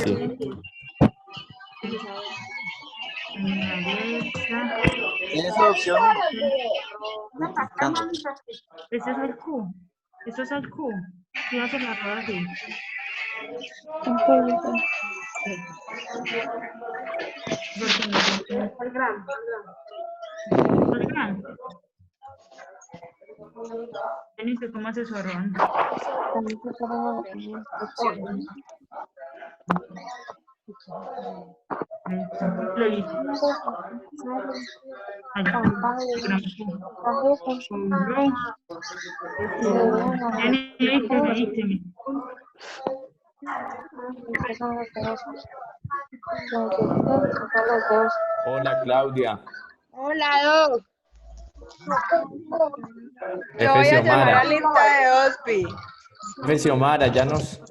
sí. Esa opción Ese es el Q. Eso es el Q. ¿Qué va a ser la rueda así? ¿Cuál gran? ¿Cuál gran? Denise, ¿cómo asesoraron? Lo hice. Allá. Gran Q. Dígame. Hola, Claudia. Hola, Doc. Yo F. voy a llamar Xiomara. a lista de Hospi. F. Xiomara, ya nos...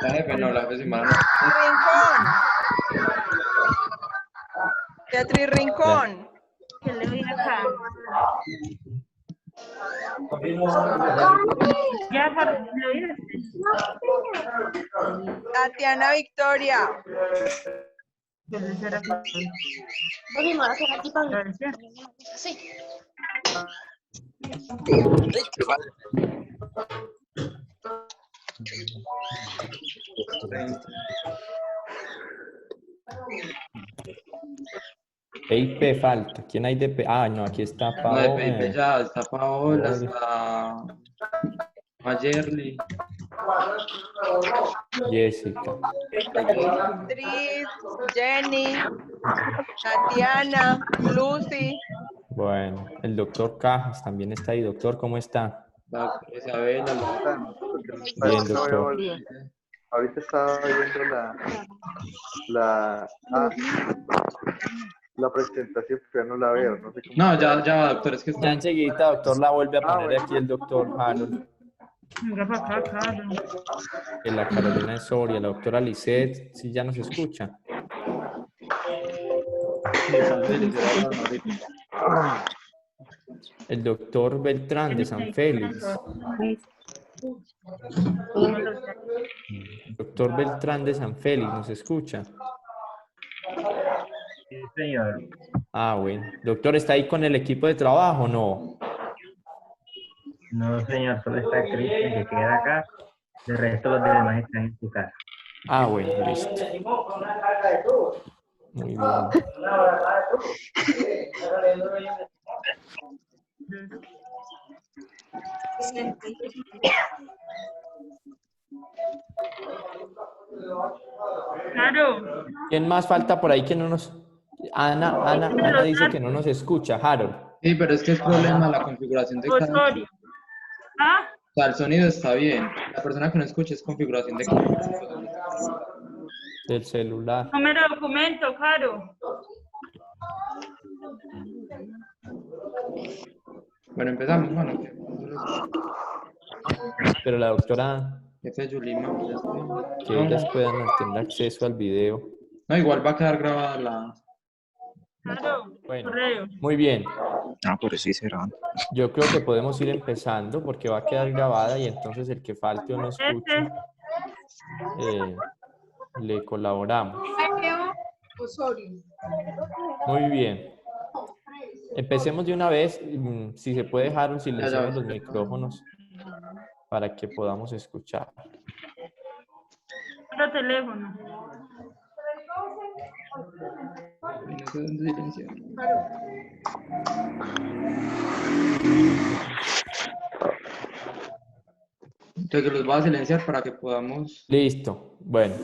La jefe no, la jefe sí, mano. Rincón. Tetri Rincón. ¿Qué le doy acá? Ya, ¿lo oíste? Tatiana Victoria. Entonces era que... Sí. P falta. ¿Quién hay de P? Ah, no, aquí está No, de Paola. PIP ya está Paola, está Mayerly. Jessica. Tris, Jenny, Tatiana, Lucy. Bueno, el doctor Cajas también está ahí. Doctor, ¿cómo está? La doctora Isabela, Bien, doctor. ahorita estaba viendo la presentación, pero ya no la veo. No sé cómo. No, ya va, doctor, es que Ya está... enseguida, doctor, la vuelve a poner bueno. aquí el doctor Harold. Venga para acá, Carlos. Que la Carolina de Soria, la doctora Lisette, si ya nos escucha. El doctor Beltrán de San Félix. Doctor Beltrán de San Félix, ¿nos escucha? Sí, señor. Ah, bueno. Doctor, ¿está ahí con el equipo de trabajo o no? No, señor, solo está Cristian que queda acá. De resto, los demás están en su casa. Ah, bueno, listo. Muy bien. Claro. ¿Quién más falta por ahí que no nos... Ana dice que no nos escucha, Harold. Sí, pero es que es problema la configuración de cada... Osorio. ¿Ah? O sea, el sonido está bien. La persona que no escucha es configuración de cada... Del celular. Número de documento, Caro. Bueno, empezamos, bueno. Pero la doctora, Jefe Yulima, ya que está. ellas puedan tener acceso al video. No, igual va a quedar grabada la... Claro. Bueno, Correo. muy bien. Ah, por eso hice grabando. Yo creo que podemos ir empezando porque va a quedar grabada y entonces el que falte o no escuche, le colaboramos. Osorio. Muy bien. Empecemos de una vez. Si se puede dejar un silenciado los micrófonos para que podamos escuchar. Otro teléfono. Entonces los voy a silenciar para que podamos... Listo. Bueno,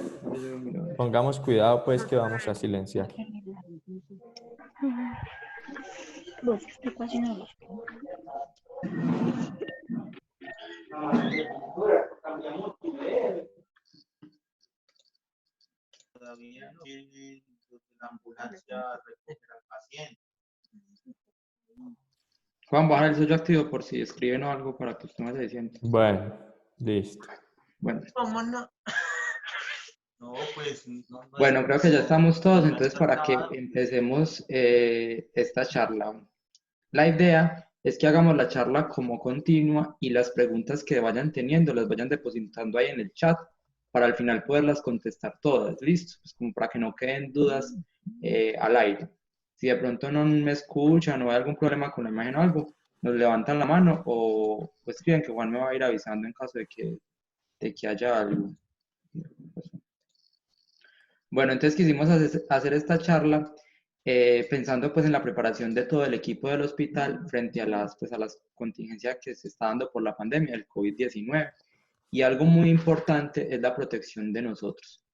pongamos cuidado pues que vamos a silenciar. Todavía no tienen la ambulancia recoger al paciente. Juan, bajar el sello activo por si escriben o algo para que usted no se sienta. Bueno, listo. Bueno. ¿Cómo no? No, pues... No, Bueno, creo que ya estamos todos, entonces para que empecemos esta charla. La idea es que hagamos la charla como continua y las preguntas que vayan teniendo las vayan depositando ahí en el chat para al final poderlas contestar todas, listo, pues como para que no queden dudas al aire. Si de pronto no me escuchan o hay algún problema con la imagen o algo, nos levantan la mano o escriben que Juan me va a ir avisando en caso de que haya algo. Bueno, entonces quisimos hacer esta charla pensando pues en la preparación de todo el equipo del hospital frente a las contingencias que se está dando por la pandemia, el COVID-19. Y algo muy importante es la protección de nosotros.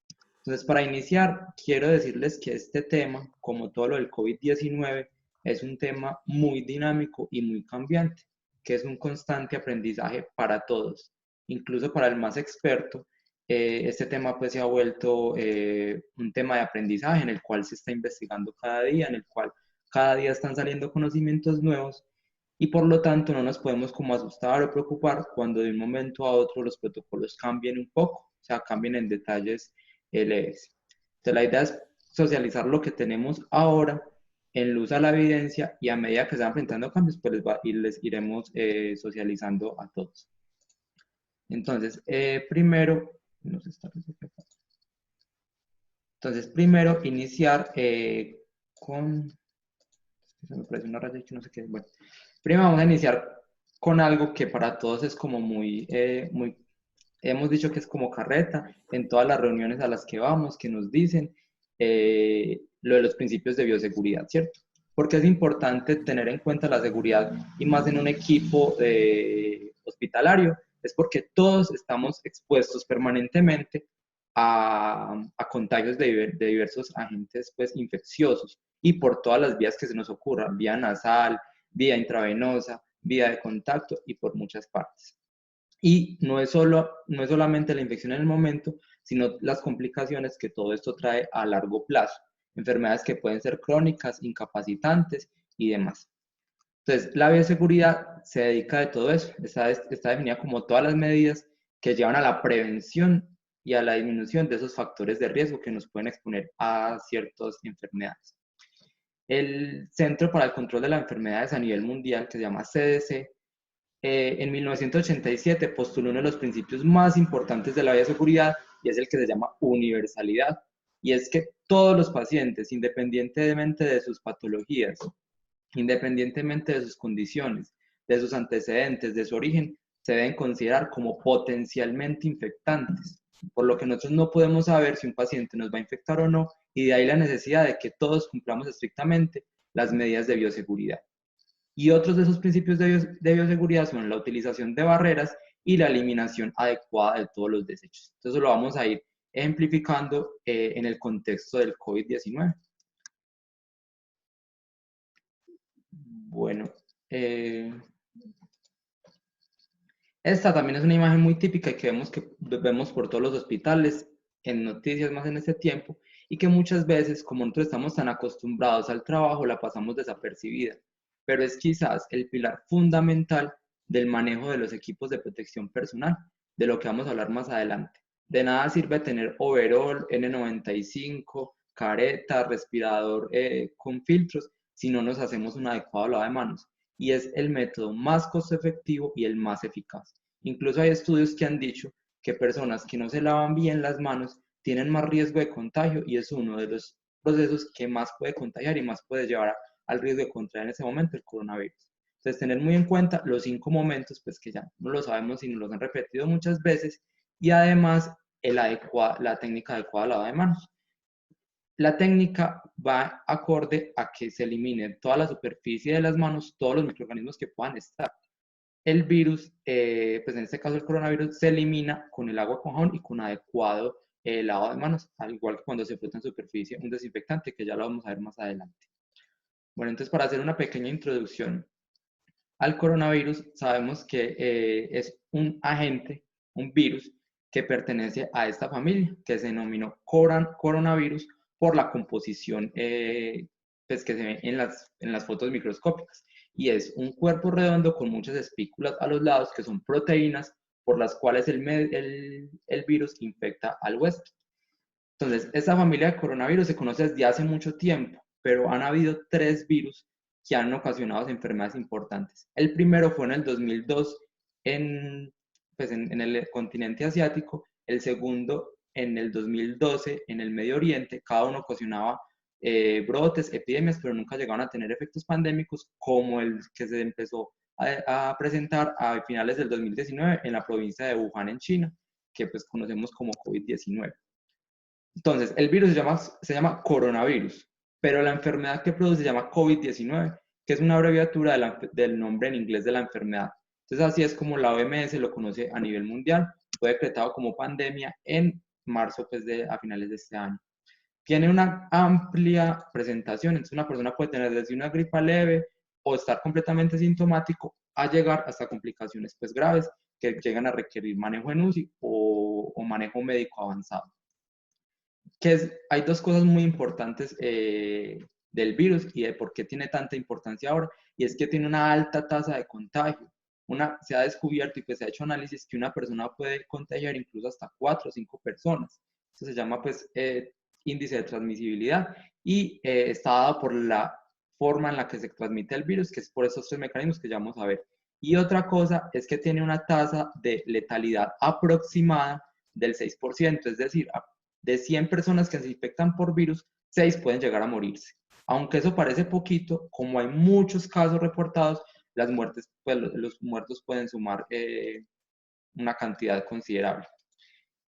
Entonces, para iniciar, quiero decirles que este tema, como todo lo del COVID-19, es un tema muy dinámico y muy cambiante, que es un constante aprendizaje para todos, incluso para el más experto. Este tema pues se ha vuelto un tema de aprendizaje en el cual se está investigando cada día, en el cual cada día están saliendo conocimientos nuevos y por lo tanto no nos podemos como asustar o preocupar cuando de un momento a otro los protocolos cambien un poco, o sea, cambien en detalles leves. Entonces la idea es socializar lo que tenemos ahora en luz a la evidencia y a medida que se van enfrentando cambios, pues les iremos socializando a todos. Entonces, primero iniciar con... Se me parece una raya que no sé qué. Bueno, primero vamos a iniciar con algo que para todos es como muy... hemos dicho que es como carreta en todas las reuniones a las que vamos, que nos dicen lo de los principios de bioseguridad, ¿cierto? Porque es importante tener en cuenta la seguridad y más en un equipo hospitalario, es porque todos estamos expuestos permanentemente a contagios de diversos agentes pues, infecciosos y por todas las vías que se nos ocurran, vía nasal, vía intravenosa, vía de contacto y por muchas partes. Y no es solamente la infección en el momento, sino las complicaciones que todo esto trae a largo plazo, enfermedades que pueden ser crónicas, incapacitantes y demás. Entonces, la bioseguridad se dedica de todo eso, está definida como todas las medidas que llevan a la prevención y a la disminución de esos factores de riesgo que nos pueden exponer a ciertas enfermedades. El Centro para el Control de las Enfermedades a nivel mundial, que se llama CDC, en 1987 postuló uno de los principios más importantes de la bioseguridad y es el que se llama universalidad. Y es que todos los pacientes, independientemente de sus patologías, independientemente de sus condiciones, de sus antecedentes, de su origen, se deben considerar como potencialmente infectantes, por lo que nosotros no podemos saber si un paciente nos va a infectar o no, y de ahí la necesidad de que todos cumplamos estrictamente las medidas de bioseguridad. Y otros de esos principios de bioseguridad son la utilización de barreras y la eliminación adecuada de todos los desechos. Entonces lo vamos a ir ejemplificando en el contexto del COVID-19. Bueno, esta también es una imagen muy típica que vemos por todos los hospitales, en noticias más en este tiempo, y que muchas veces, como nosotros estamos tan acostumbrados al trabajo, la pasamos desapercibida. Pero es quizás el pilar fundamental del manejo de los equipos de protección personal, de lo que vamos a hablar más adelante. De nada sirve tener overall, N95, careta, respirador con filtros, si no nos hacemos un adecuado lavado de manos. Y es el método más costo efectivo y el más eficaz. Incluso hay estudios que han dicho que personas que no se lavan bien las manos tienen más riesgo de contagio y es uno de los procesos que más puede contagiar y más puede llevar al riesgo de contraer en ese momento el coronavirus. Entonces, tener muy en cuenta los 5 momentos, pues que ya no lo sabemos y nos los han repetido muchas veces, y además la técnica adecuada de lavado de manos. La técnica va acorde a que se elimine toda la superficie de las manos, todos los microorganismos que puedan estar. El virus, pues en este caso el coronavirus, se elimina con el agua con jabón y con adecuado lavado de manos, al igual que cuando se frota en superficie un desinfectante, que ya lo vamos a ver más adelante. Bueno, entonces para hacer una pequeña introducción al coronavirus, sabemos que es un agente, un virus, que pertenece a esta familia, que se denominó coronavirus por la composición pues que se ve en las fotos microscópicas. Y es un cuerpo redondo con muchas espículas a los lados, que son proteínas por las cuales el virus infecta al huésped. Entonces, esta familia de coronavirus se conoce desde hace mucho tiempo, pero han habido 3 virus que han ocasionado enfermedades importantes. El primero fue en el 2002 en el continente asiático, el segundo en el 2012 en el Medio Oriente. Cada uno ocasionaba brotes, epidemias, pero nunca llegaron a tener efectos pandémicos como el que se empezó a presentar a finales del 2019 en la provincia de Wuhan, en China, que pues conocemos como COVID-19. Entonces, el virus se llama coronavirus, pero la enfermedad que produce se llama COVID-19, que es una abreviatura del nombre en inglés de la enfermedad. Entonces, así es como la OMS lo conoce a nivel mundial. Fue decretado como pandemia en marzo, pues, a finales de este año. Tiene una amplia presentación, entonces una persona puede tener desde una gripa leve o estar completamente sintomático a llegar hasta complicaciones pues graves que llegan a requerir manejo en UCI o manejo médico avanzado. Hay dos cosas muy importantes del virus y de por qué tiene tanta importancia ahora, y es que tiene una alta tasa de contagio. Se ha descubierto y pues se ha hecho análisis que una persona puede contagiar incluso hasta 4 o 5 personas. Eso se llama pues índice de transmisibilidad y está dado por la forma en la que se transmite el virus, que es por esos 3 mecanismos que ya vamos a ver. Y otra cosa es que tiene una tasa de letalidad aproximada del 6%, es decir, de 100 personas que se infectan por virus, 6 pueden llegar a morirse. Aunque eso parece poquito, como hay muchos casos reportados, las muertes, pues, los muertos pueden sumar una cantidad considerable.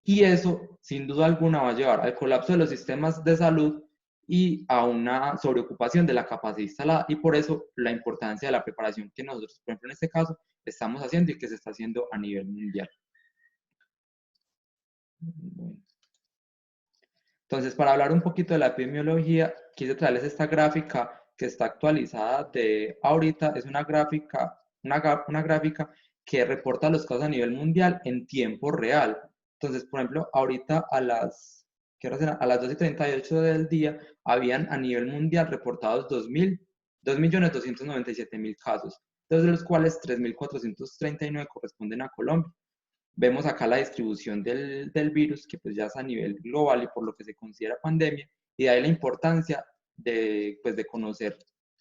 Y eso, sin duda alguna, va a llevar al colapso de los sistemas de salud y a una sobreocupación de la capacidad instalada. Y por eso la importancia de la preparación que nosotros, por ejemplo, en este caso, estamos haciendo y que se está haciendo a nivel mundial. Entonces, para hablar un poquito de la epidemiología, quise traerles esta gráfica que está actualizada de ahorita. Es una gráfica que reporta los casos a nivel mundial en tiempo real. Entonces, por ejemplo, ahorita a las 2:38 del día, habían a nivel mundial reportados 2.297.000 casos, de los cuales 3.439 corresponden a Colombia. Vemos acá la distribución del virus, que pues ya es a nivel global y por lo que se considera pandemia, y de ahí la importancia de conocer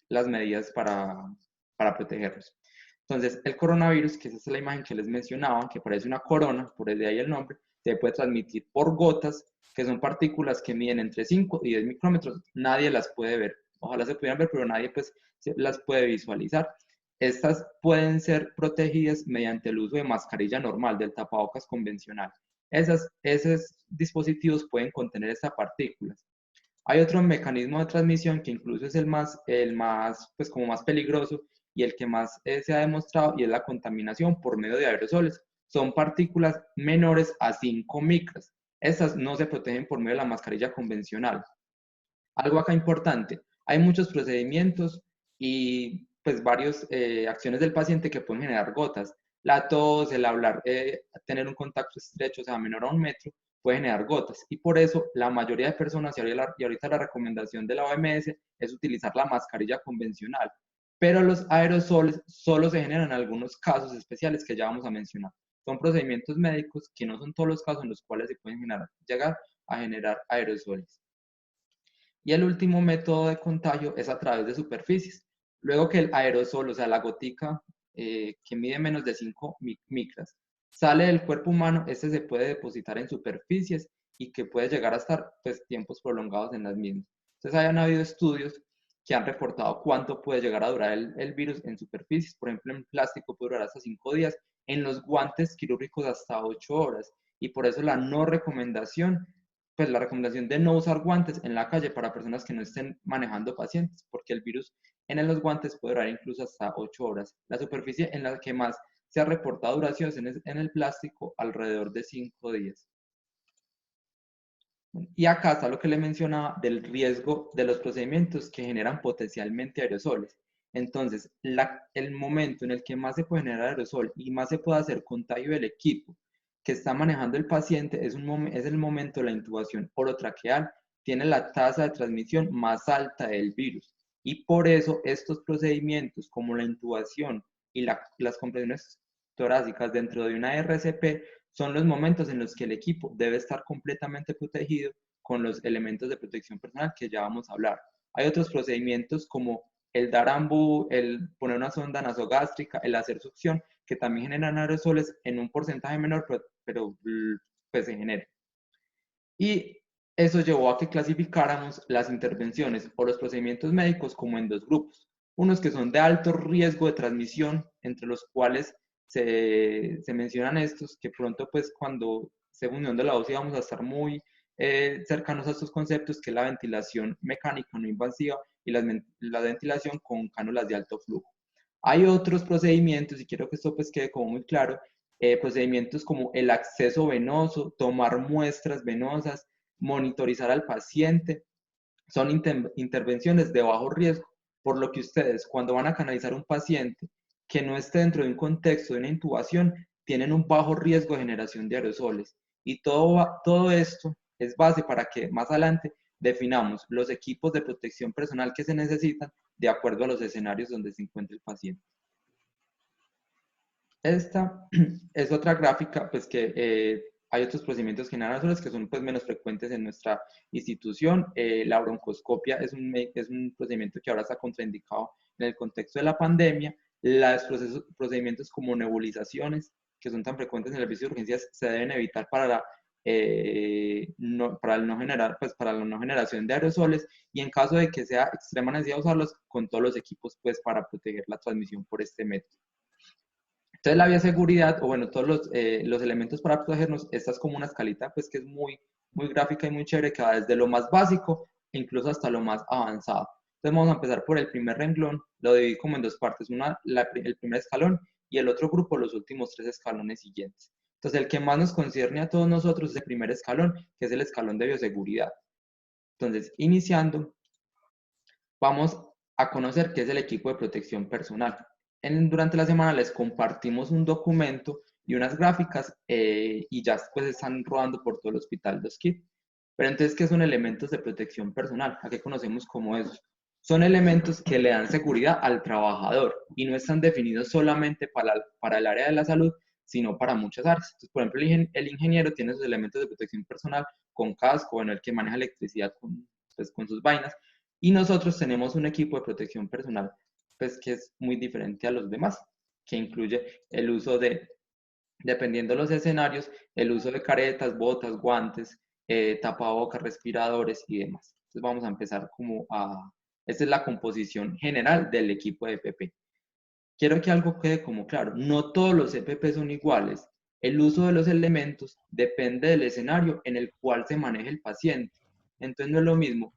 las medidas para protegernos. Entonces, el coronavirus, que esa es la imagen que les mencionaba, que parece una corona, por de ahí el nombre, se puede transmitir por gotas, que son partículas que miden entre 5 y 10 micrómetros. Nadie las puede ver. Ojalá se pudieran ver, pero nadie pues las puede visualizar. Estas pueden ser protegidas mediante el uso de mascarilla normal, del tapabocas convencional. Esos dispositivos pueden contener estas partículas. Hay otro mecanismo de transmisión que incluso es el más peligroso y el que más se ha demostrado, y es la contaminación por medio de aerosoles. Son partículas menores a 5 micras. Estas no se protegen por medio de la mascarilla convencional. Algo acá importante, hay muchos procedimientos y pues varias acciones del paciente que pueden generar gotas. La tos, el hablar, tener un contacto estrecho, o sea, menor a 1 metro, puede generar gotas. Y por eso la mayoría de personas, y ahorita la recomendación de la OMS es utilizar la mascarilla convencional. Pero los aerosoles solo se generan en algunos casos especiales que ya vamos a mencionar. Son procedimientos médicos que no son todos los casos en los cuales se pueden llegar a generar aerosoles. Y el último método de contagio es a través de superficies. Luego que el aerosol, o sea, la gotica que mide menos de 5 micras, sale del cuerpo humano, este se puede depositar en superficies y que puede llegar a estar pues, tiempos prolongados en las mismas. Entonces, hayan habido estudios que han reportado cuánto puede llegar a durar el virus en superficies. Por ejemplo, en plástico puede durar hasta 5 días, en los guantes quirúrgicos hasta 8 horas. Y por eso la recomendación de no usar guantes en la calle para personas que no estén manejando pacientes, porque el virus en los guantes puede durar incluso hasta 8 horas. La superficie en la que más se ha reportado duración en el plástico, alrededor de 5 días. Y acá está lo que le mencionaba del riesgo de los procedimientos que generan potencialmente aerosoles. Entonces, el momento en el que más se puede generar aerosol y más se puede hacer contagio del equipo que está manejando el paciente es el momento de la intubación orotraqueal. Tiene la tasa de transmisión más alta del virus. Y por eso estos procedimientos como la intubación y las compresiones torácicas dentro de una RCP son los momentos en los que el equipo debe estar completamente protegido con los elementos de protección personal que ya vamos a hablar. Hay otros procedimientos como el dar AMBU, el poner una sonda nasogástrica, el hacer succión, que también generan aerosoles en un porcentaje menor, pero pues se genere. Y eso llevó a que clasificáramos las intervenciones o los procedimientos médicos como en dos grupos. Unos que son de alto riesgo de transmisión, entre los cuales se mencionan estos, que pronto pues cuando según unión de la OCDE vamos a estar muy cercanos a estos conceptos, que es la ventilación mecánica no invasiva y la ventilación con cánulas de alto flujo. Hay otros procedimientos, y quiero que esto pues quede como muy claro, procedimientos como el acceso venoso, tomar muestras venosas, monitorizar al paciente, son intervenciones de bajo riesgo, por lo que ustedes cuando van a canalizar un paciente que no esté dentro de un contexto de una intubación, tienen un bajo riesgo de generación de aerosoles. Y todo esto es base para que más adelante definamos los equipos de protección personal que se necesitan de acuerdo a los escenarios donde se encuentre el paciente. Esta es otra gráfica, pues que hay otros procedimientos generales que son pues menos frecuentes en nuestra institución. La broncoscopia es un procedimiento que ahora está contraindicado en el contexto de la pandemia. Los procedimientos como nebulizaciones, que son tan frecuentes en el servicio de urgencias, se deben evitar para la no generación de aerosoles, y en caso de que sea extrema necesidad usarlos, con todos los equipos pues para proteger la transmisión por este método. Entonces la bioseguridad, o bueno, todos los elementos para protegernos, esta es como una escalita pues que es muy gráfica y muy chévere, que va desde lo más básico incluso hasta lo más avanzado. Entonces vamos a empezar por el primer renglón, lo dividí como en dos partes, el primer escalón y el otro grupo los últimos 3 escalones siguientes. Entonces el que más nos concierne a todos nosotros es el primer escalón, que es el escalón de bioseguridad. Entonces, iniciando, vamos a conocer qué es el equipo de protección personal. Durante la semana les compartimos un documento y unas gráficas y ya pues están rodando por todo el hospital los kits. Pero entonces, ¿qué son elementos de protección personal? ¿A qué conocemos como esos? Son elementos que le dan seguridad al trabajador y no están definidos solamente para el área de la salud, sino para muchas áreas. Entonces, por ejemplo, el ingeniero tiene sus elementos de protección personal con casco, en el que maneja electricidad con sus vainas, y nosotros tenemos un equipo de protección personal pues que es muy diferente a los demás, que incluye el uso de, dependiendo de los escenarios, el uso de caretas, botas, guantes, tapabocas, respiradores y demás. Entonces vamos a empezar esta es la composición general del equipo de EPP. Quiero que algo quede como claro, no todos los EPP son iguales. El uso de los elementos depende del escenario en el cual se maneja el paciente. Entonces no es lo mismo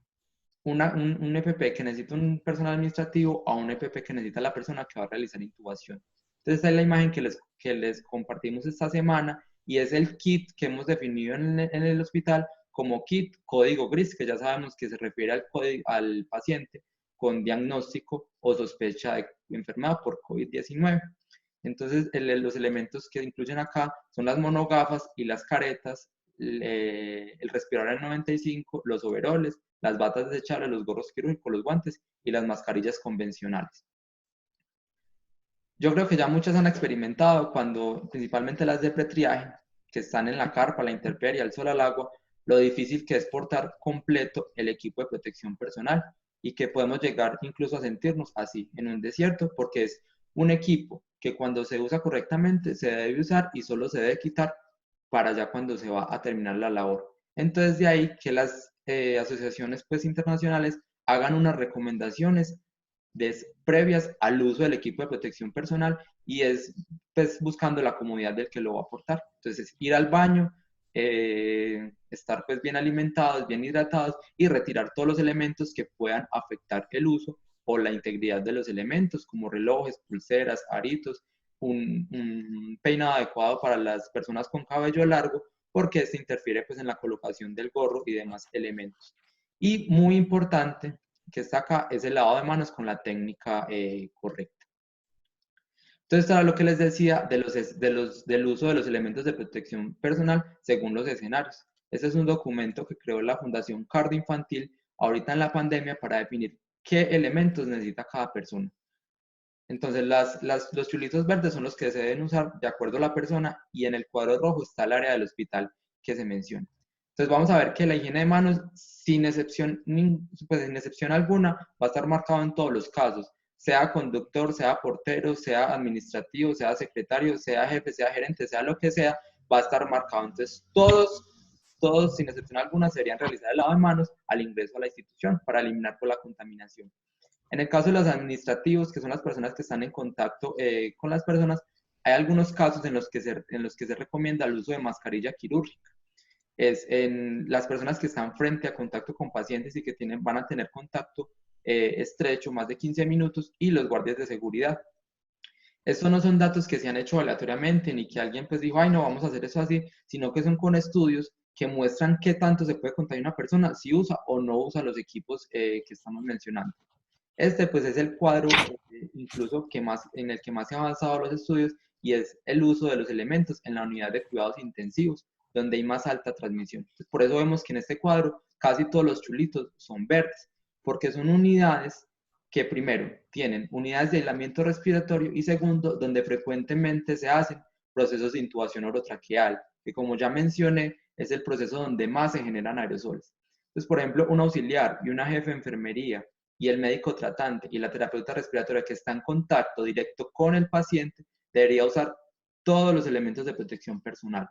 un EPP que necesita un personal administrativo a un EPP que necesita la persona que va a realizar intubación. Entonces, esta es la imagen que les compartimos esta semana y es el kit que hemos definido en el hospital como kit código gris, que ya sabemos que se refiere al paciente con diagnóstico o sospecha de enfermedad por COVID-19. Entonces, los elementos que incluyen acá son las monogafas y las caretas, el respirador N95, los overoles, las batas desechables, los gorros quirúrgicos, los guantes y las mascarillas convencionales. Yo creo que ya muchas han experimentado principalmente las de pretriaje, que están en la carpa, la intemperie, al sol, al agua, lo difícil que es portar completo el equipo de protección personal y que podemos llegar incluso a sentirnos así en un desierto, porque es un equipo que cuando se usa correctamente se debe usar y solo se debe quitar para ya cuando se va a terminar la labor. Entonces de ahí que las asociaciones pues internacionales hagan unas recomendaciones previas al uso del equipo de protección personal y es pues buscando la comodidad del que lo va a aportar. Entonces ir al baño, estar pues bien alimentados, bien hidratados y retirar todos los elementos que puedan afectar el uso o la integridad de los elementos como relojes, pulseras, aritos, un peinado adecuado para las personas con cabello largo, porque este interfiere pues en la colocación del gorro y demás elementos. Y muy importante que está acá es el lavado de manos con la técnica correcta. Entonces, era lo que les decía del uso de los elementos de protección personal según los escenarios. Este es un documento que creó la Fundación Cardio Infantil ahorita en la pandemia para definir qué elementos necesita cada persona. Entonces, los chulitos verdes son los que se deben usar de acuerdo a la persona y en el cuadro rojo está el área del hospital que se menciona. Entonces, vamos a ver que la higiene de manos, sin excepción alguna, va a estar marcado en todos los casos, sea conductor, sea portero, sea administrativo, sea secretario, sea jefe, sea gerente, sea lo que sea, va a estar marcado. Entonces, todos, sin excepción alguna, deberían realizar el lavado de manos al ingreso a la institución para eliminar la contaminación. En el caso de los administrativos, que son las personas que están en contacto con las personas, hay algunos casos en los que se recomienda el uso de mascarilla quirúrgica. Es en las personas que están frente a contacto con pacientes y que van a tener contacto estrecho más de 15 minutos y los guardias de seguridad. Estos no son datos que se han hecho aleatoriamente ni que alguien pues dijo, ay no, vamos a hacer eso así, sino que son con estudios que muestran qué tanto se puede contagiar una persona si usa o no usa los equipos que estamos mencionando. Este pues es el cuadro incluso en el que más se han avanzado los estudios y es el uso de los elementos en la unidad de cuidados intensivos, donde hay más alta transmisión. Entonces, por eso vemos que en este cuadro casi todos los chulitos son verdes, porque son unidades que primero tienen unidades de aislamiento respiratorio y segundo, donde frecuentemente se hacen procesos de intubación orotraqueal, que como ya mencioné, es el proceso donde más se generan aerosoles. Entonces, por ejemplo, un auxiliar y una jefe de enfermería y el médico tratante y la terapeuta respiratoria que está en contacto directo con el paciente debería usar todos los elementos de protección personal.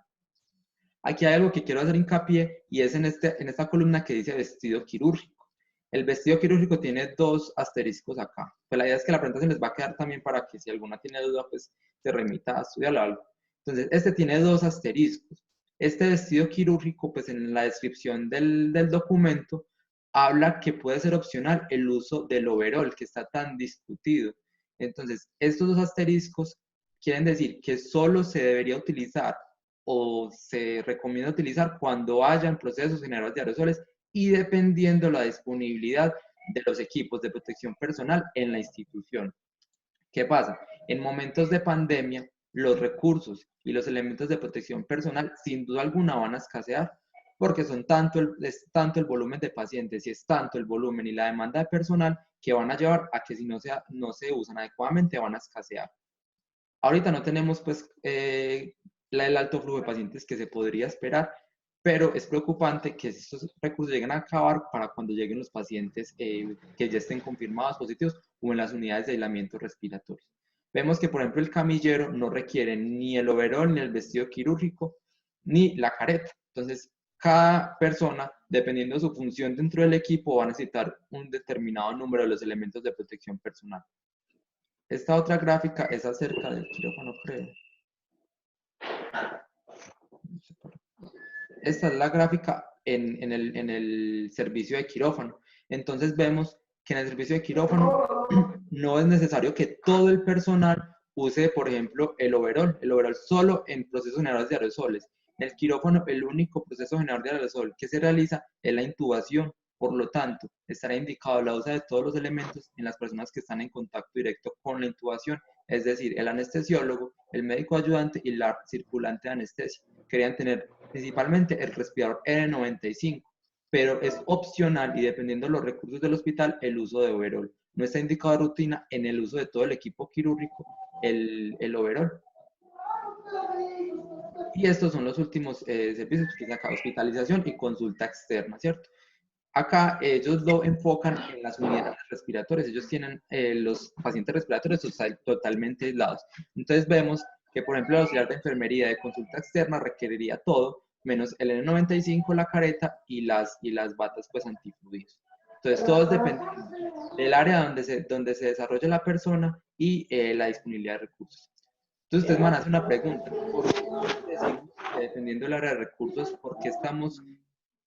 Aquí hay algo que quiero hacer hincapié y es en esta columna que dice vestido quirúrgico. El vestido quirúrgico tiene 2 asteriscos acá. Pues la idea es que la presentación les va a quedar también para que si alguna tiene duda, pues se remita a estudiarlo algo. Entonces, este tiene 2 asteriscos. Este vestido quirúrgico, pues en la descripción del documento, habla que puede ser opcional el uso del overol, que está tan discutido. Entonces, estos 2 asteriscos quieren decir que solo se debería utilizar o se recomienda utilizar cuando hayan procesos generadores de aerosoles y dependiendo la disponibilidad de los equipos de protección personal en la institución. ¿Qué pasa? En momentos de pandemia, los recursos y los elementos de protección personal sin duda alguna van a escasear porque es tanto el volumen de pacientes y es tanto el volumen y la demanda de personal que van a llevar a que si no se usan adecuadamente van a escasear. Ahorita no tenemos pues el alto flujo de pacientes que se podría esperar, pero es preocupante que estos recursos lleguen a acabar para cuando lleguen los pacientes que ya estén confirmados positivos o en las unidades de aislamiento respiratorio. Vemos que, por ejemplo, el camillero no requiere ni el overol, ni el vestido quirúrgico, ni la careta. Entonces, cada persona, dependiendo de su función dentro del equipo, va a necesitar un determinado número de los elementos de protección personal. Esta otra gráfica es acerca del quirófano, creo. Esta es la gráfica en el servicio de quirófano. Entonces vemos que en el servicio de quirófano no es necesario que todo el personal use, por ejemplo, el overol solo en procesos generadores de aerosoles. En el quirófano, el único proceso generador de aerosol que se realiza es la intubación. Por lo tanto, estará indicado la uso de todos los elementos en las personas que están en contacto directo con la intubación, es decir, el anestesiólogo, el médico ayudante y la circulante de anestesia. Querían tener principalmente el respirador N95, pero es opcional y dependiendo de los recursos del hospital, el uso de overol. No está indicado de rutina en el uso de todo el equipo quirúrgico, el overol. Y estos son los últimos servicios que saca hospitalización y consulta externa, ¿cierto? Acá ellos lo enfocan en las unidades respiratorias. Ellos tienen los pacientes respiratorios totalmente aislados. Entonces vemos que, por ejemplo, el auxiliar de enfermería de consulta externa requeriría todo, menos el N95, la careta y las batas pues antifluidos. Entonces todo es dependiendo del área donde se desarrolla la persona y la disponibilidad de recursos. Entonces ustedes van a hacer una pregunta. ¿Por qué decimos que dependiendo del área de recursos, por qué estamos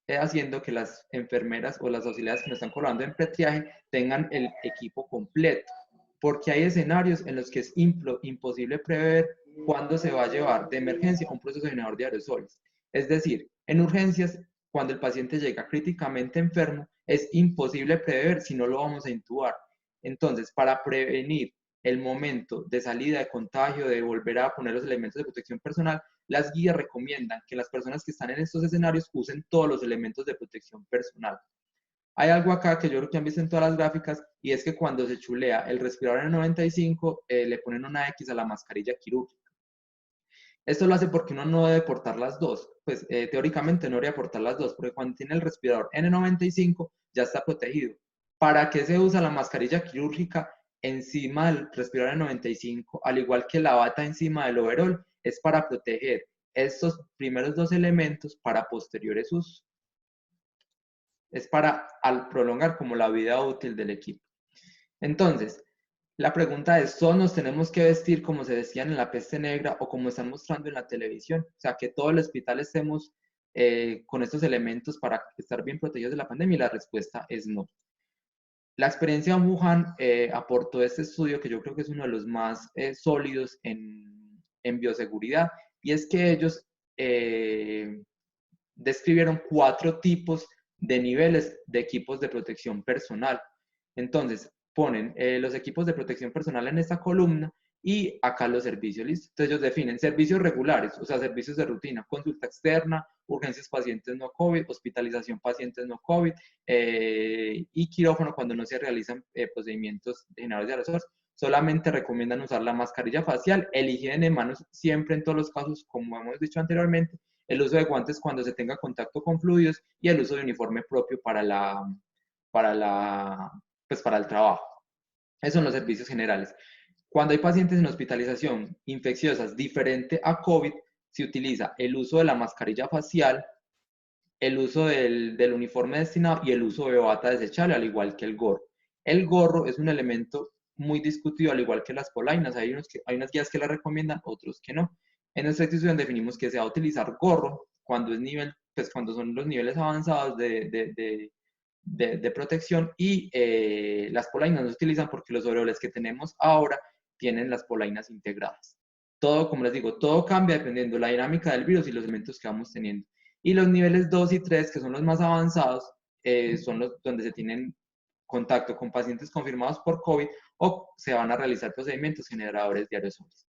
haciendo que las enfermeras o las auxiliares que nos están colaborando en pretriaje tengan el equipo completo? Porque hay escenarios en los que es imposible prever cuándo se va a llevar de emergencia un proceso generador de aerosoles. Es decir, en urgencias, cuando el paciente llega críticamente enfermo, es imposible prever si no lo vamos a intubar. Entonces, para prevenir el momento de salida de contagio, de volver a poner los elementos de protección personal, las guías recomiendan que las personas que están en estos escenarios usen todos los elementos de protección personal. Hay algo acá que yo creo que han visto en todas las gráficas y es que cuando se chulea el respirador N95 le ponen una X a la mascarilla quirúrgica. Esto lo hace porque uno no debe portar las dos. Pues teóricamente no debería portar las dos porque cuando tiene el respirador N95 ya está protegido. ¿Para qué se usa la mascarilla quirúrgica encima del respirador N95, al igual que la bata encima del overol? Es para proteger estos primeros dos elementos para posteriores usos. Es para prolongar como la vida útil del equipo. Entonces, la pregunta es, ¿todos nos tenemos que vestir como se vestían en la peste negra o como están mostrando en la televisión? O sea, que todo el hospital estemos con estos elementos para estar bien protegidos de la pandemia, y la respuesta es no. La experiencia de Wuhan aportó este estudio que yo creo que es uno de los más sólidos en bioseguridad, y es que ellos describieron 4 tipos de niveles de equipos de protección personal. Entonces, ponen los equipos de protección personal en esta columna y acá los servicios, ¿listo? Entonces ellos definen servicios regulares, o sea, servicios de rutina, consulta externa, urgencias pacientes no COVID, hospitalización pacientes no COVID y quirófano cuando no se realizan procedimientos generales de aerosols. Solamente recomiendan usar la mascarilla facial, el higiene de manos siempre en todos los casos, como hemos dicho anteriormente, el uso de guantes cuando se tenga contacto con fluidos y el uso de uniforme propio para el trabajo. Esos son los servicios generales. Cuando hay pacientes en hospitalización infecciosas diferente a COVID, se utiliza el uso de la mascarilla facial, el uso del uniforme destinado y el uso de bata desechable, al igual que el gorro. El gorro es un elemento muy discutido, al igual que las polainas. Hay unas guías que la recomiendan, otros que no. En nuestra institución definimos que se va a utilizar gorro cuando cuando son los niveles avanzados de protección, y las polainas no se utilizan porque los overoles que tenemos ahora tienen las polainas integradas. Todo, como les digo, todo cambia dependiendo de la dinámica del virus y los elementos que vamos teniendo. Y los niveles 2 y 3, que son los más avanzados, son los donde se tienen contacto con pacientes confirmados por COVID o se van a realizar procedimientos generadores de aerosoles.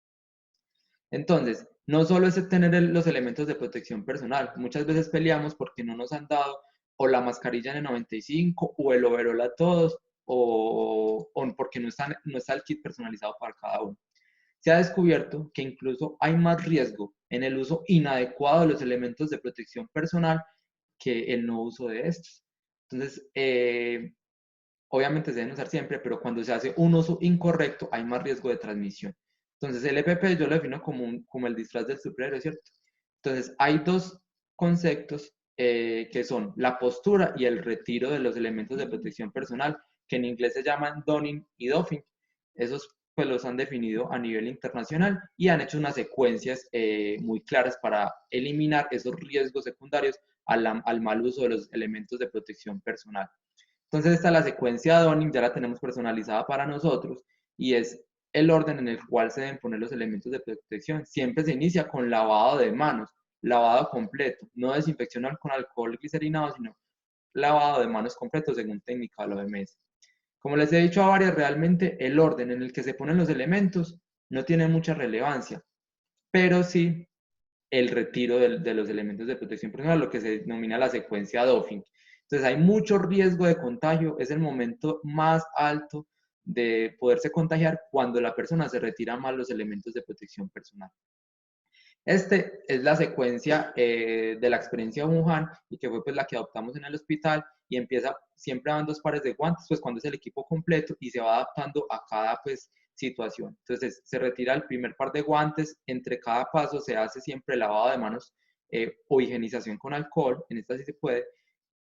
Entonces, no solo es tener los elementos de protección personal, muchas veces peleamos porque no nos han dado o la mascarilla N95 o el overol a todos, o porque no está el kit personalizado para cada uno. Se ha descubierto que incluso hay más riesgo en el uso inadecuado de los elementos de protección personal que el no uso de estos. Entonces, obviamente se deben usar siempre, pero cuando se hace un uso incorrecto hay más riesgo de transmisión. Entonces, el EPP yo lo defino como el disfraz del superhéroe, ¿cierto? Entonces, hay 2 conceptos que son la postura y el retiro de los elementos de protección personal, que en inglés se llaman donning y doffing. Esos pues los han definido a nivel internacional y han hecho unas secuencias muy claras para eliminar esos riesgos secundarios al mal uso de los elementos de protección personal. Entonces esta es la secuencia donning, ya la tenemos personalizada para nosotros, y es el orden en el cual se deben poner los elementos de protección. Siempre se inicia con lavado de manos, lavado completo, no desinfección con alcohol glicerinado, sino lavado de manos completo según técnica de la OMS. Como les he dicho a varias, realmente el orden en el que se ponen los elementos no tiene mucha relevancia, pero sí el retiro de los elementos de protección personal, lo que se denomina la secuencia doffing. Entonces hay mucho riesgo de contagio, es el momento más alto de poderse contagiar cuando la persona se retira mal los elementos de protección personal. Este es la secuencia de la experiencia de Wuhan, y que fue pues la que adoptamos en el hospital, y empieza, siempre van 2 pares de guantes, pues cuando es el equipo completo, y se va adaptando a cada pues situación. Entonces se retira el primer par de guantes, entre cada paso se hace siempre lavado de manos o higienización con alcohol, en esta sí se puede.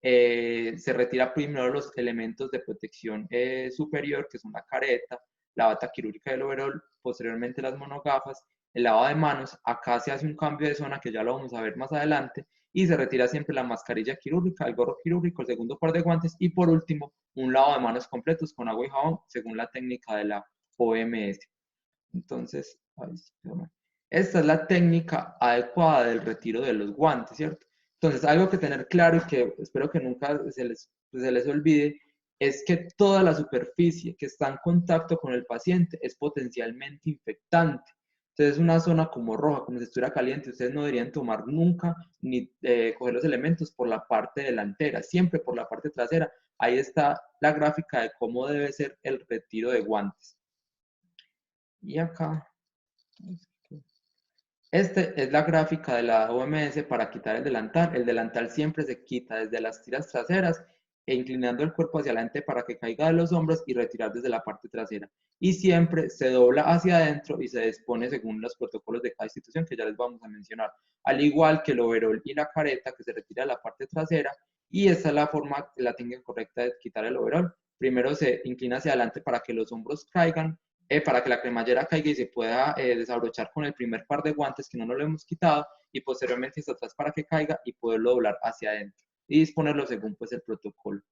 Se retira primero los elementos de protección superior, que son la careta, la bata quirúrgica del overol, posteriormente las monogafas, el lavado de manos. Acá se hace un cambio de zona que ya lo vamos a ver más adelante, y se retira siempre la mascarilla quirúrgica, el gorro quirúrgico, el segundo par de guantes, y por último un lavado de manos completos con agua y jabón según la técnica de la OMS. Entonces, esta es la técnica adecuada del retiro de los guantes, ¿cierto? Entonces, algo que tener claro y que espero que nunca se les olvide, es que toda la superficie que está en contacto con el paciente es potencialmente infectante. Entonces, una zona como roja, como si estuviera caliente, ustedes no deberían tomar nunca ni coger los elementos por la parte delantera, siempre por la parte trasera. Ahí está la gráfica de cómo debe ser el retiro de guantes. Y acá, esta es la gráfica de la OMS para quitar el delantal. El delantal siempre se quita desde las tiras traseras e inclinando el cuerpo hacia adelante para que caiga de los hombros y retirar desde la parte trasera. Y siempre se dobla hacia adentro y se dispone según los protocolos de cada institución que ya les vamos a mencionar. Al igual que el overol y la careta, que se retira de la parte trasera, y esta es la forma, la técnica correcta de quitar el overol. Primero se inclina hacia adelante para que los hombros caigan, para que la cremallera caiga y se pueda desabrochar con el primer par de guantes que no nos lo hemos quitado, y posteriormente hacia atrás para que caiga y poderlo doblar hacia adentro y disponerlo según pues el protocolo.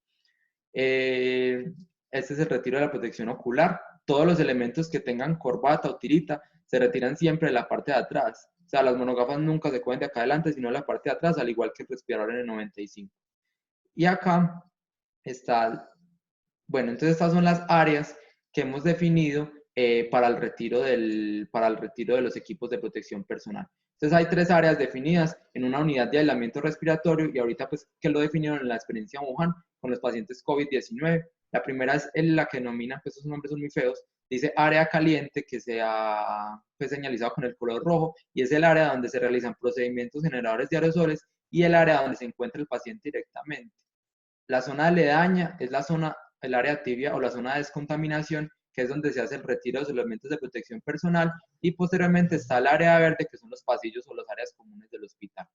Este es el retiro de la protección ocular. Todos los elementos que tengan corbata o tirita se retiran siempre de la parte de atrás. O sea, las monogafas nunca se cogen de acá adelante, sino de la parte de atrás, al igual que el respirador en el 95. Y acá está, bueno, entonces estas son las áreas que hemos definido para el retiro de los equipos de protección personal. Entonces hay 3 áreas definidas en una unidad de aislamiento respiratorio, y ahorita pues que lo definieron en la experiencia en Wuhan con los pacientes COVID-19. La primera es la que denomina, pues esos nombres son muy feos, dice área caliente, que se ha pues, señalizado con el color rojo, y es el área donde se realizan procedimientos generadores de aerosoles y el área donde se encuentra el paciente directamente. La zona aledaña es el área tibia o la zona de descontaminación, que es donde se hace el retiro de los elementos de protección personal, y posteriormente está el área verde, que son los pasillos o las áreas comunes del hospital.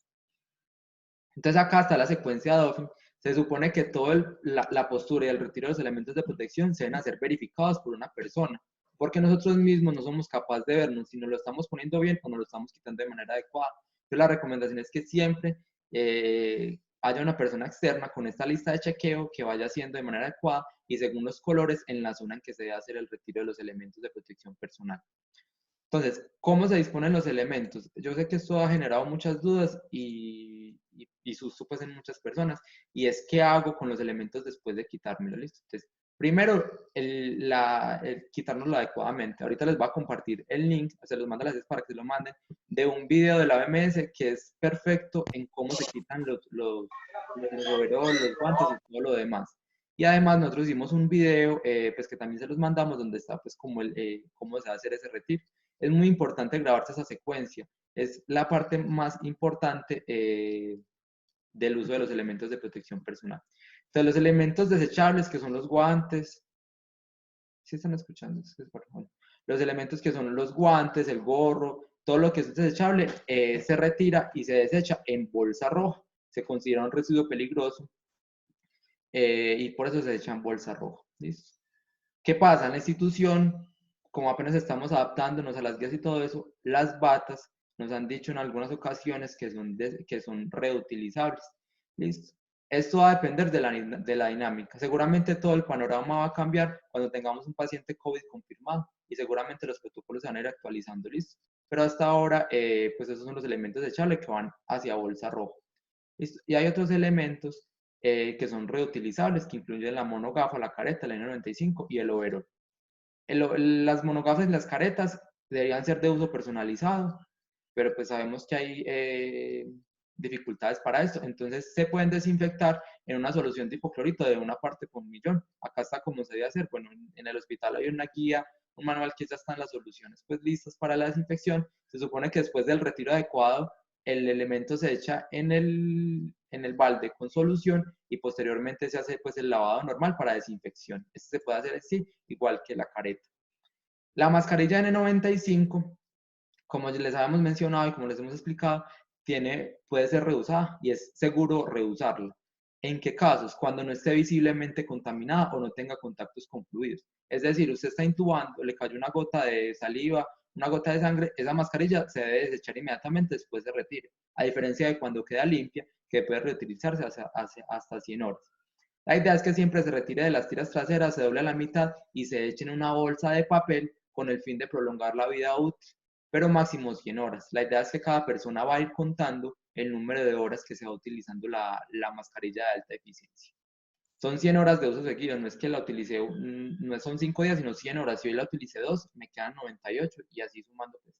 Entonces acá está la secuencia de Duffin. Se supone que toda la postura y el retiro de los elementos de protección se deben hacer verificados por una persona, porque nosotros mismos no somos capaces de vernos si nos lo estamos poniendo bien o nos lo estamos quitando de manera adecuada. Entonces la recomendación es que siempre haya una persona externa con esta lista de chequeo que vaya haciendo de manera adecuada y según los colores en la zona en que se debe hacer el retiro de los elementos de protección personal. Entonces, ¿cómo se disponen los elementos? Yo sé que esto ha generado muchas dudas y susto pues en muchas personas, y es ¿qué hago con los elementos después de quitármelo? ¿Listo? Entonces, primero, quitárnoslo adecuadamente. Ahorita les voy a compartir el link, se los mando a las redes para que se lo manden, de un video de la OMS que es perfecto en cómo se quitan los overoles, los guantes y todo lo demás. Y además nosotros hicimos un video, pues que también se los mandamos, donde está pues como cómo se va a hacer ese retiro. Es muy importante grabarse esa secuencia. Es la parte más importante del uso de los elementos de protección personal. Entonces, los elementos desechables, que son los guantes, ¿sí están escuchando? Los elementos que son los guantes, el gorro, todo lo que es desechable, se retira y se desecha en bolsa roja. Se considera un residuo peligroso y por eso se echa en bolsa roja. ¿Listo? ¿Qué pasa? En la institución, como apenas estamos adaptándonos a las guías y todo eso, las batas nos han dicho en algunas ocasiones que son reutilizables. ¿Listo? Esto va a depender de la dinámica. Seguramente todo el panorama va a cambiar cuando tengamos un paciente COVID confirmado y seguramente los protocolos se van a ir actualizando. ¿Listo? Pero hasta ahora, pues esos son los elementos desechables que van hacia bolsa roja. ¿Listo? Y hay otros elementos que son reutilizables, que incluyen la monogafa, la careta, la N95 y el overol. Las monogafas y las caretas deberían ser de uso personalizado, pero pues sabemos que hay dificultades para esto, entonces se pueden desinfectar en una solución de hipoclorito de 1 parte por 1.000.000. Acá está cómo se debe hacer. Bueno, en el hospital hay una guía, un manual que ya están las soluciones pues listas para la desinfección. Se supone que después del retiro adecuado, el elemento se echa en el balde con solución y posteriormente se hace pues el lavado normal para desinfección. Este se puede hacer así, igual que la careta. La mascarilla N95, como les habíamos mencionado y como les hemos explicado, puede ser reusada y es seguro reusarla. ¿En qué casos? Cuando no esté visiblemente contaminada o no tenga contactos con fluidos. Es decir, usted está intubando, le cayó una gota de saliva, una gota de sangre, esa mascarilla se debe desechar inmediatamente después de retiro, a diferencia de cuando queda limpia, que puede reutilizarse hasta 100 horas. La idea es que siempre se retire de las tiras traseras, se doble a la mitad y se eche en una bolsa de papel con el fin de prolongar la vida útil, pero máximo 100 horas. La idea es que cada persona va a ir contando el número de horas que se va utilizando la mascarilla de alta eficiencia. Son 100 horas de uso seguido, no es que la utilicé, no son 5 días, sino 100 horas. Si hoy la utilicé 2, me quedan 98 y así sumando. Pues.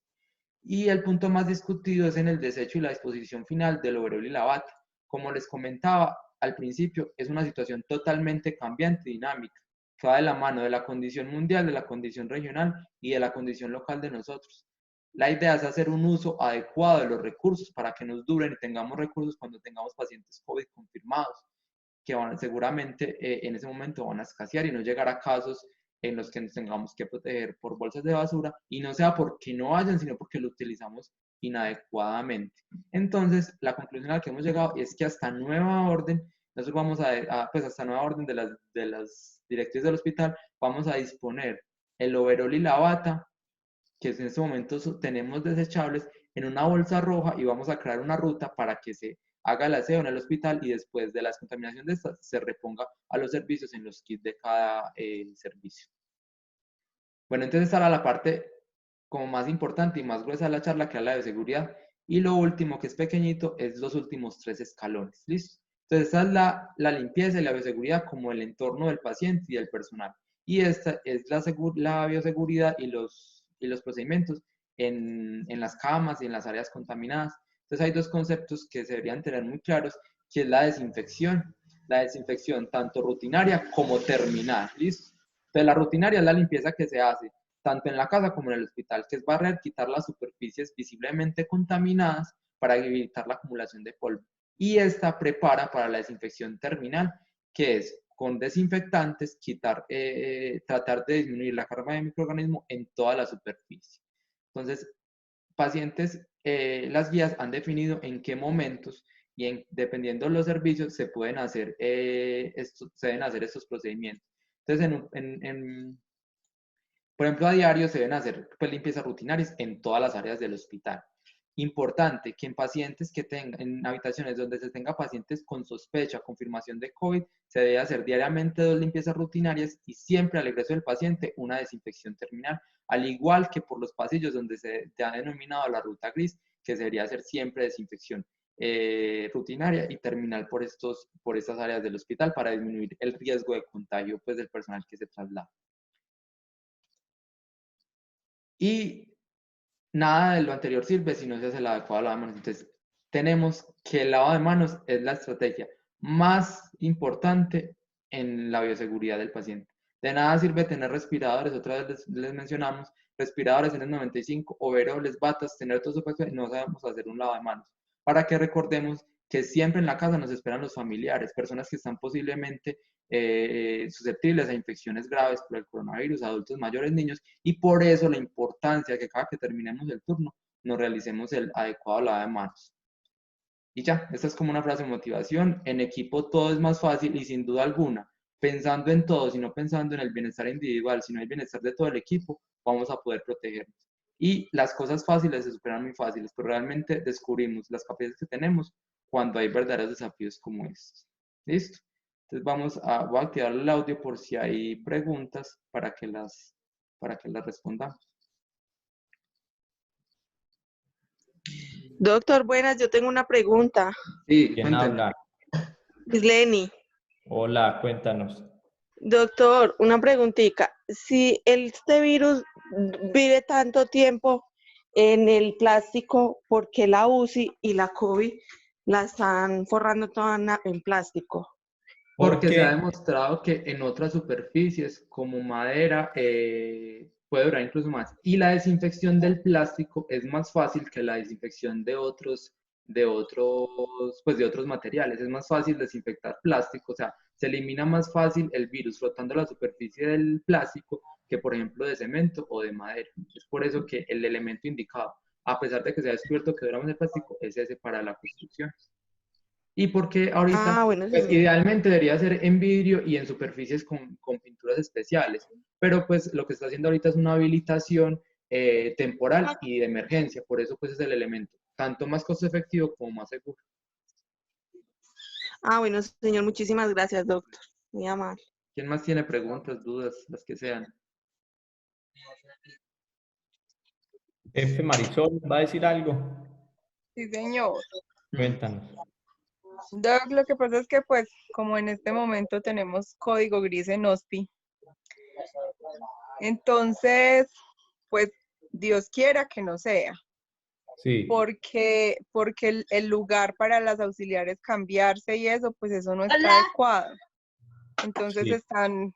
Y el punto más discutido es en el desecho y la disposición final del overol y la bata. Como les comentaba al principio, es una situación totalmente cambiante y dinámica, que va de la mano de la condición mundial, de la condición regional y de la condición local de nosotros. La idea es hacer un uso adecuado de los recursos para que nos duren y tengamos recursos cuando tengamos pacientes COVID confirmados. que seguramente en ese momento van a escasear y no llegar a casos en los que nos tengamos que proteger por bolsas de basura, y no sea porque no hayan, sino porque lo utilizamos inadecuadamente. Entonces, la conclusión a la que hemos llegado es que hasta nueva orden, nosotros vamos pues hasta nueva orden de las directrices del hospital, vamos a disponer el overol y la bata, que en este momento tenemos desechables, en una bolsa roja, y vamos a crear una ruta para que se haga el aseo en el hospital y después de la descontaminación de estas se reponga a los servicios en los kits de cada servicio. Bueno, entonces esta era la parte como más importante y más gruesa de la charla, que es la de seguridad. Y lo último, que es pequeño, es los últimos 3 escalones. ¿Listo? Entonces esta es la limpieza y la bioseguridad como el entorno del paciente y del personal. Y esta es la bioseguridad y los procedimientos en las camas y en las áreas contaminadas. Entonces hay 2 conceptos que se deberían tener muy claros, que es la desinfección. La desinfección tanto rutinaria como terminal. ¿Listo? Entonces la rutinaria es la limpieza que se hace tanto en la casa como en el hospital, que es barrer, quitar las superficies visiblemente contaminadas para evitar la acumulación de polvo. Y esta prepara para la desinfección terminal, que es con desinfectantes tratar de disminuir la carga de microorganismos en toda la superficie. Entonces, pacientes, las guías han definido en qué momentos y dependiendo de los servicios se pueden hacer, estos procedimientos. Entonces, por ejemplo, a diario se deben hacer pues, limpiezas rutinarias en todas las áreas del hospital. Importante que en pacientes en habitaciones donde se tenga pacientes con sospecha, confirmación de COVID, se debe hacer diariamente 2 limpiezas rutinarias y siempre al egreso del paciente una desinfección terminal, al igual que por los pasillos donde se ha denominado la ruta gris, que se debería hacer siempre desinfección rutinaria y terminal por estas áreas del hospital para disminuir el riesgo de contagio pues, del personal que se traslada. Y nada de lo anterior sirve si no se hace el adecuado lavado de manos. Entonces, tenemos que el lavado de manos es la estrategia más importante en la bioseguridad del paciente. De nada sirve tener respiradores, otra vez les mencionamos, respiradores N95, overoles, batas, tener todo eso, y no sabemos hacer un lavado de manos. Para que recordemos que siempre en la casa nos esperan los familiares, personas que están posiblemente susceptibles a infecciones graves por el coronavirus, adultos mayores, niños, y por eso la importancia que cada que terminemos el turno nos realicemos el adecuado lavado de manos. Y ya, esta es como una frase de motivación. En equipo todo es más fácil y sin duda alguna, pensando en todos y no pensando en el bienestar individual, sino en el bienestar de todo el equipo, vamos a poder protegernos. Y las cosas fáciles se superan muy fáciles, pero realmente descubrimos las capacidades que tenemos cuando hay verdaderos desafíos como estos. ¿Listo? Entonces voy a activar el audio por si hay preguntas para que las respondamos. Doctor, buenas, yo tengo una pregunta. Sí, ¿Quién cuéntame. habla? Es Lenny. Hola, cuéntanos. Doctor, una preguntita. Si este virus vive tanto tiempo en el plástico, ¿por qué la UCI y la COVID la están forrando toda en plástico? Porque se ha Porque demostrado que en otras superficies, como madera, puede durar incluso más. Y la desinfección del plástico es más fácil que la desinfección de otros materiales. Es más fácil desinfectar plástico, o sea, se elimina más fácil el virus flotando la superficie del plástico que, por ejemplo, de cemento o de madera. Es por eso que el elemento indicado, a pesar de que se ha descubierto que dura más el plástico, es ese para la construcción. Y porque ahorita, Bueno, pues señor. idealmente debería ser en vidrio y en superficies con pinturas especiales, pero pues lo que está haciendo ahorita es una habilitación temporal y de emergencia, por eso pues es el elemento tanto más costo efectivo como más seguro. Bueno, señor, muchísimas gracias, doctor. Muy amable. ¿Quién más tiene preguntas, dudas, las que sean? F. Marisol, ¿va a decir algo? Sí, señor. Cuéntanos. Doc, lo que pasa es que pues como en este momento tenemos código gris en OSPI, entonces pues Dios quiera que no sea, Sí. porque el lugar para las auxiliares cambiarse y eso, pues eso no está adecuado. Entonces Sí. están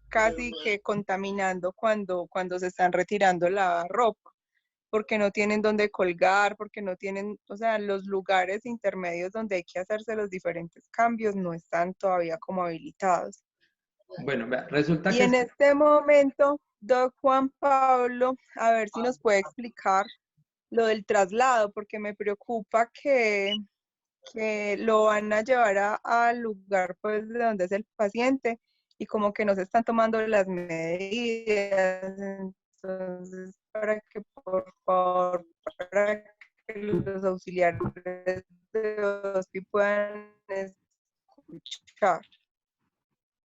casi que contaminando cuando se están retirando la ropa. porque no tienen dónde colgar, porque no tienen, o sea, los lugares intermedios donde hay que hacerse los diferentes cambios no están todavía como habilitados. Bueno, vea, resulta Y que en este momento, Doc Juan Pablo, a ver si nos puede explicar lo del traslado, porque me preocupa que lo van a llevar al lugar pues de donde es el paciente y como que no se están tomando las medidas. Entonces, para que por favor, para que los auxiliares de hospital puedan escuchar.